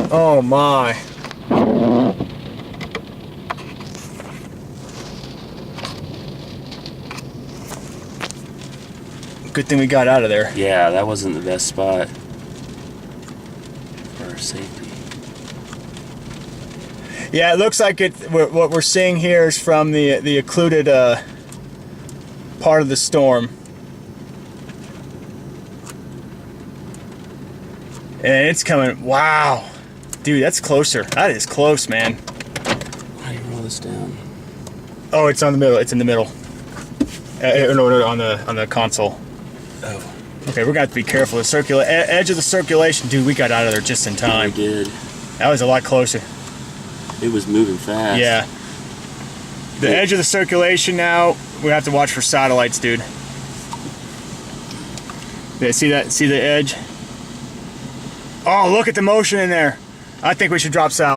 Oh my. Good thing we got out of there. Yeah, that wasn't the best spot for our safety. Yeah, it looks like what we're seeing here is from the occluded part of the storm. And it's coming. Wow. Dude, that's closer. That is close, man. How do you roll this down? Oh, it's on the middle. It's in the middle. No, on the console. Oh. Okay, we're gonna have to be careful. The edge of the circulation, dude. We got out of there just in time. We did. That was a lot closer. It was moving fast. Yeah. The edge of the circulation now. We have to watch for satellites, dude. Yeah, see that? See the edge? Oh, look at the motion in there. I think we should drop south.